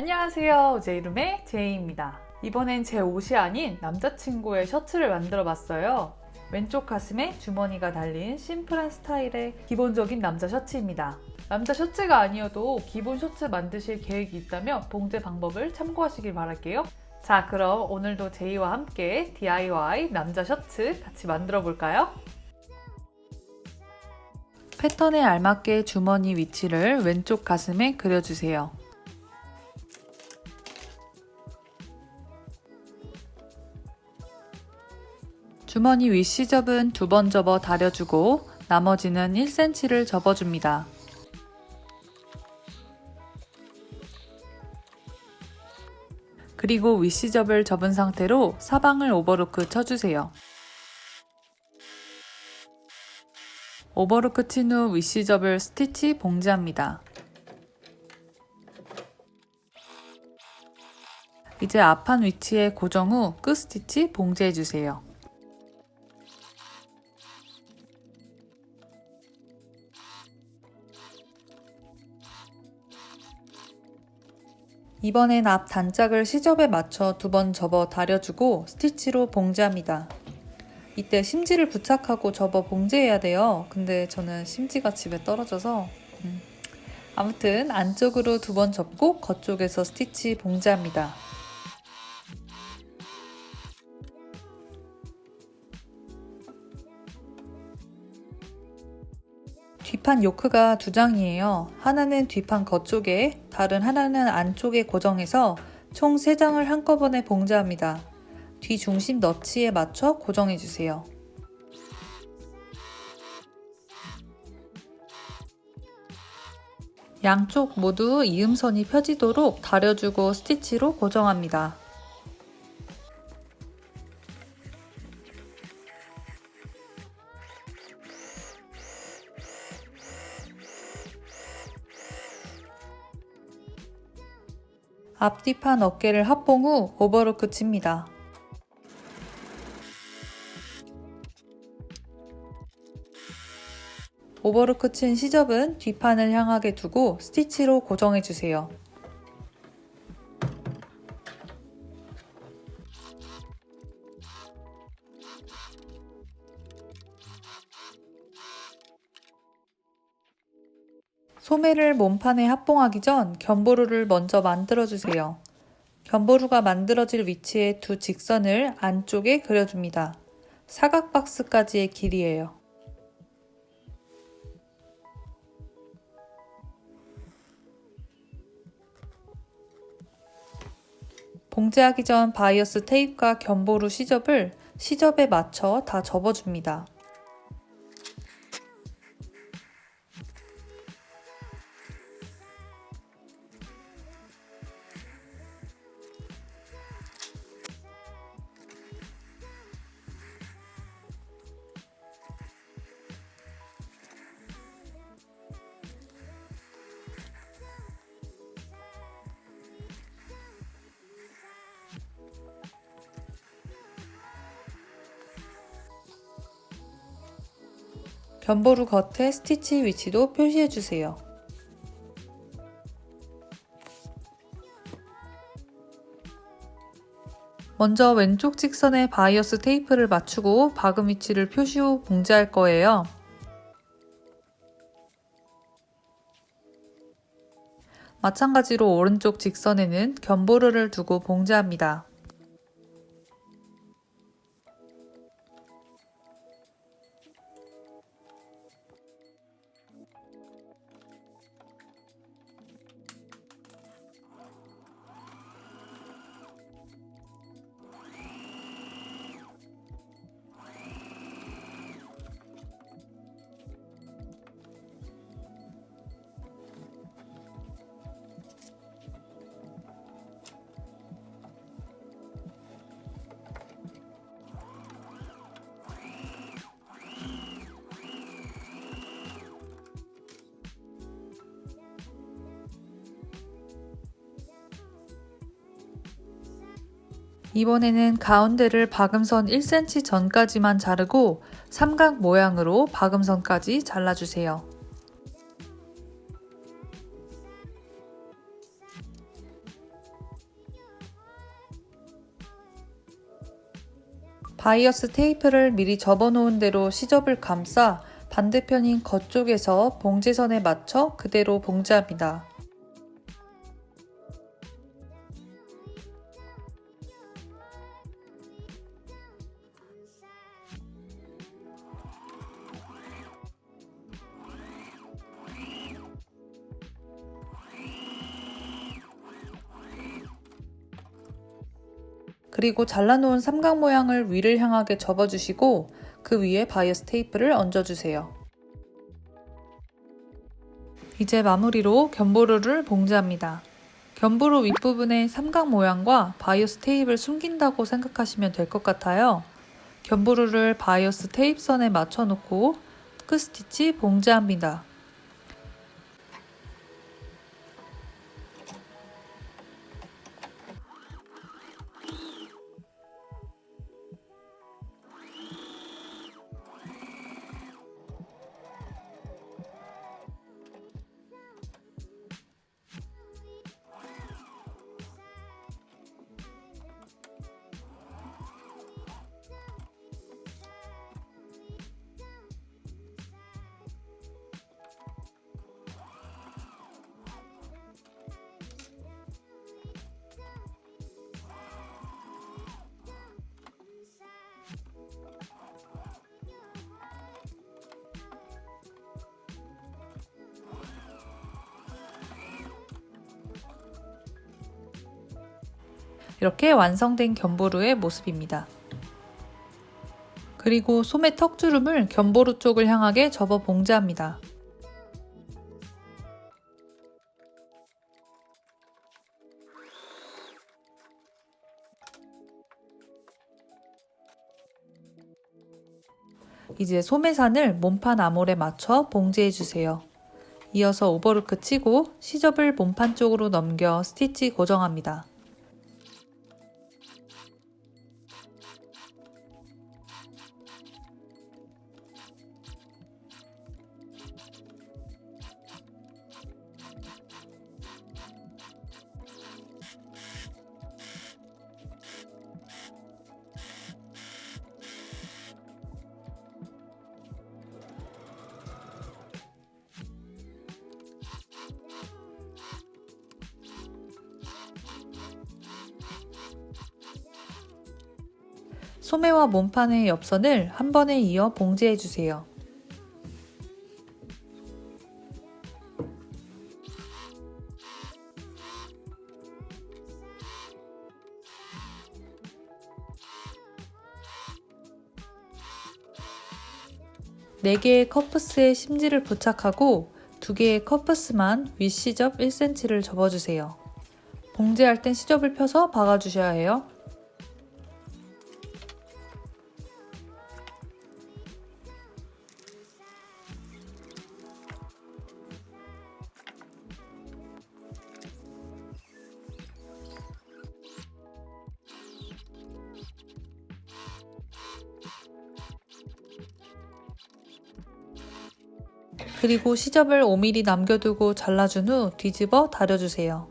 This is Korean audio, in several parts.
안녕하세요. 제 이름의 제이입니다. 이번엔 제 옷이 아닌 남자친구의 셔츠를 만들어 봤어요. 왼쪽 가슴에 주머니가 달린 심플한 스타일의 기본적인 남자 셔츠입니다. 남자 셔츠가 아니어도 기본 셔츠 만드실 계획이 있다면 봉제 방법을 참고하시길 바랄게요. 자, 그럼 오늘도 제이와 함께 DIY 남자 셔츠 같이 만들어 볼까요? 패턴에 알맞게 주머니 위치를 왼쪽 가슴에 그려주세요. 주머니 윗 시접은 2번 접어 다려주고 나머지는 1cm를 접어줍니다. 그리고 윗 시접을 접은 상태로 사방을 오버로크 쳐주세요. 오버로크 친 후 윗 시접을 스티치 봉제합니다. 이제 앞판 위치에 고정 후 끝 스티치 봉제해주세요. 이번엔 앞 단짝을 시접에 맞춰 2번 접어 다려주고 스티치로 봉제합니다. 이때 심지를 부착하고 접어 봉제해야 돼요. 근데 저는 심지가 집에 떨어져서 아무튼 안쪽으로 2번 접고 겉쪽에서 스티치 봉제합니다. 뒷판 요크가 2장이에요. 하나는 뒷판 겉쪽에, 다른 하나는 안쪽에 고정해서 총 3장을 한꺼번에 봉제합니다. 뒤 중심 너치에 맞춰 고정해주세요. 양쪽 모두 이음선이 펴지도록 다려주고 스티치로 고정합니다. 앞뒤판 어깨를 합봉 후 오버로크 칩니다. 오버로크 친 시접은 뒷판을 향하게 두고 스티치로 고정해주세요. 소매를 몸판에 합봉하기 전 견보루를 먼저 만들어주세요. 견보루가 만들어질 위치에 2 직선을 안쪽에 그려줍니다. 사각 박스까지의 길이에요. 봉제하기 전 바이어스 테이프와 견보루 시접을 시접에 맞춰 다 접어줍니다. 견보루 겉에 스티치 위치도 표시해주세요. 먼저 왼쪽 직선에 바이어스 테이프를 맞추고 박음 위치를 표시 후 봉제할 거예요. 마찬가지로 오른쪽 직선에는 견보루를 두고 봉제합니다. 이번에는 가운데를 박음선 1cm 전까지만 자르고 삼각 모양으로 박음선까지 잘라주세요. 바이어스 테이프를 미리 접어놓은 대로 시접을 감싸 반대편인 겉쪽에서 봉제선에 맞춰 그대로 봉제합니다. 그리고 잘라놓은 삼각 모양을 위를 향하게 접어주시고 그 위에 바이어스 테이프를 얹어주세요. 이제 마무리로 견보루를 봉제합니다. 견보루 윗부분에 삼각 모양과 바이어스 테이프를 숨긴다고 생각하시면 될 것 같아요. 견보루를 바이어스 테이프선에 맞춰놓고 끝스티치 봉제합니다. 이렇게 완성된 견보루의 모습입니다. 그리고 소매 턱주름을 견보루 쪽을 향하게 접어 봉제합니다. 이제 소매산을 몸판 아몰에 맞춰 봉제해주세요. 이어서 오버루크 치고 시접을 몸판 쪽으로 넘겨 스티치 고정합니다. 소매와 몸판의 옆선을 한 번에 이어 봉제해주세요. 네 개의 커프스에 심지를 부착하고 2개의 커프스만 윗시접 1cm를 접어주세요. 봉제할 땐 시접을 펴서 박아주셔야 해요. 그리고 시접을 5mm 남겨두고 잘라준 후 뒤집어 다려주세요.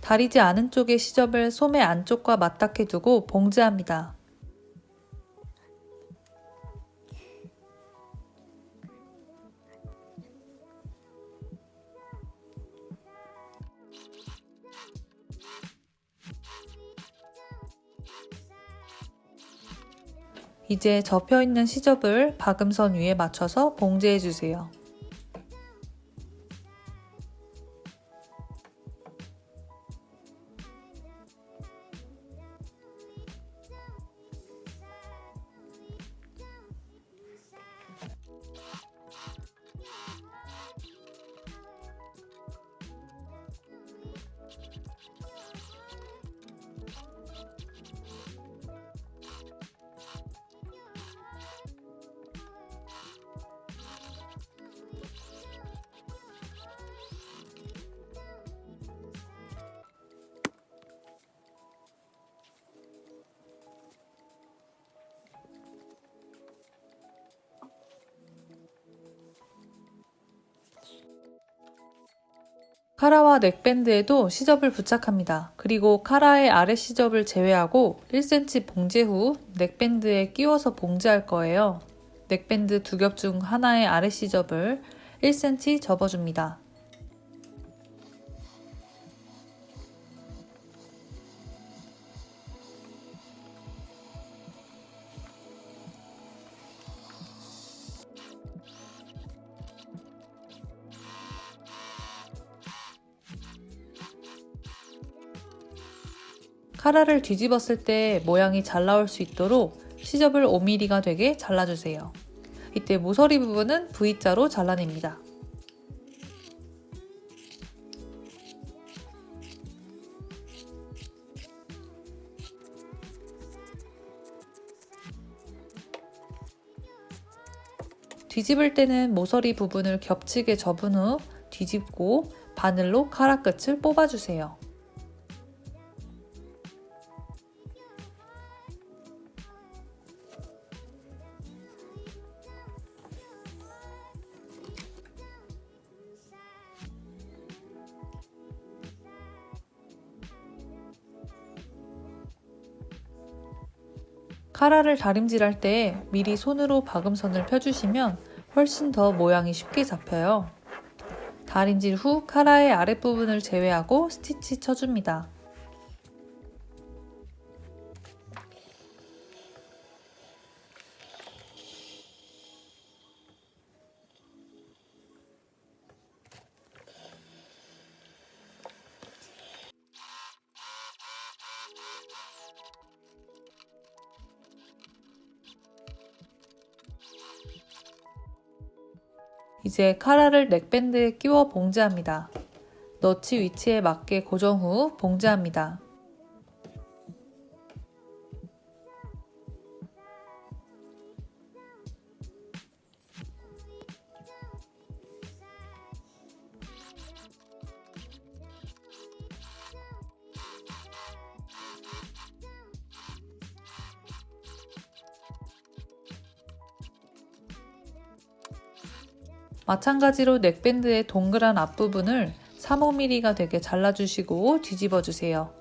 다리지 않은 쪽의 시접을 소매 안쪽과 맞닿게 두고 봉제합니다. 이제 접혀있는 시접을 박음선 위에 맞춰서 봉제해주세요. 카라와 넥밴드에도 시접을 부착합니다. 그리고 카라의 아래 시접을 제외하고 1cm 봉제 후 넥밴드에 끼워서 봉제할 거예요. 넥밴드 두 겹 중 하나의 아래 시접을 1cm 접어줍니다. 카라를 뒤집었을 때 모양이 잘 나올 수 있도록 시접을 5mm가 되게 잘라주세요. 이때 모서리 부분은 V자로 잘라냅니다. 뒤집을 때는 모서리 부분을 겹치게 접은 후 뒤집고 바늘로 카라 끝을 뽑아주세요. 카라를 다림질할 때 미리 손으로 박음선을 펴주시면 훨씬 더 모양이 쉽게 잡혀요. 다림질 후 카라의 아랫부분을 제외하고 스티치 쳐줍니다. 이제 카라를 넥밴드에 끼워 봉제합니다. 너치 위치에 맞게 고정 후 봉제합니다. 마찬가지로 넥밴드의 동그란 앞부분을 3~5mm가 되게 잘라주시고 뒤집어주세요.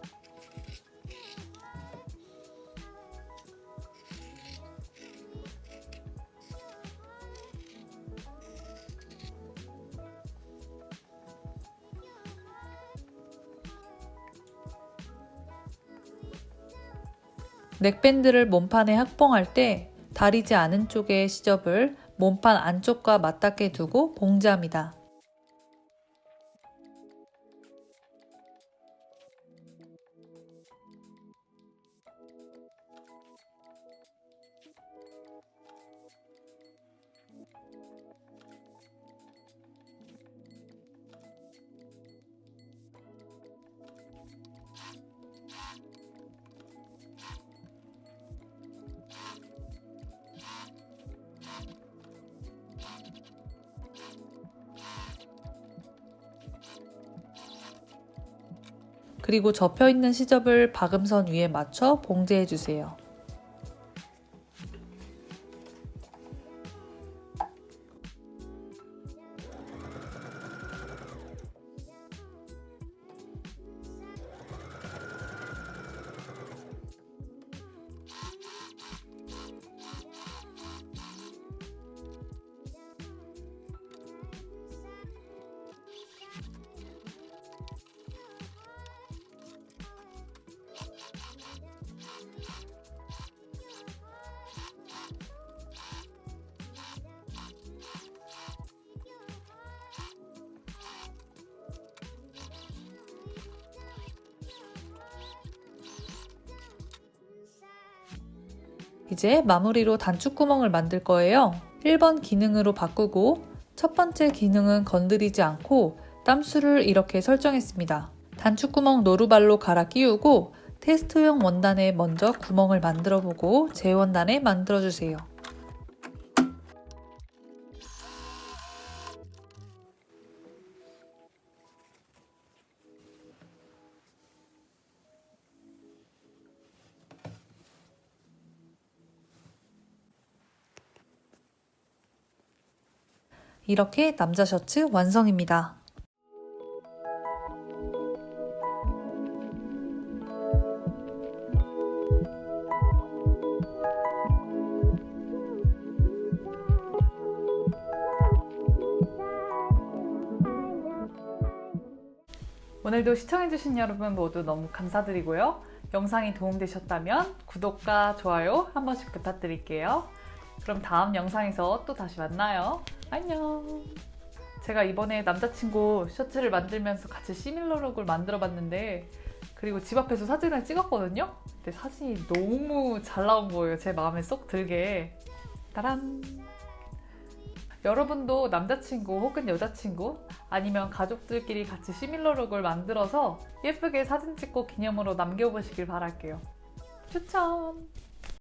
넥밴드를 몸판에 확봉할 때 다리지 않은 쪽의 시접을 몸판 안쪽과 맞닿게 두고 봉제합니다. 그리고 접혀있는 시접을 박음선 위에 맞춰 봉제해주세요. 이제 마무리로 단축구멍을 만들 거예요. 1번 기능으로 바꾸고 첫 번째 기능은 건드리지 않고 땀수를 이렇게 설정했습니다. 단축구멍 노루발로 갈아 끼우고 테스트용 원단에 먼저 구멍을 만들어 보고 재원단에 만들어 주세요. 이렇게 남자 셔츠 완성입니다. 오늘도 시청해주신 여러분 모두 너무 감사드리고요. 영상이 도움되셨다면 구독과 좋아요 한 번씩 부탁드릴게요. 그럼 다음 영상에서 또 다시 만나요. 안녕. 제가 이번에 남자친구 셔츠를 만들면서 같이 시밀러룩을 만들어 봤는데, 그리고 집 앞에서 사진을 찍었거든요. 근데 사진이 너무 잘 나온 거예요. 제 마음에 쏙 들게. 따란! 여러분도 남자친구 혹은 여자친구 아니면 가족들끼리 같이 시밀러룩을 만들어서 예쁘게 사진 찍고 기념으로 남겨보시길 바랄게요. 추천!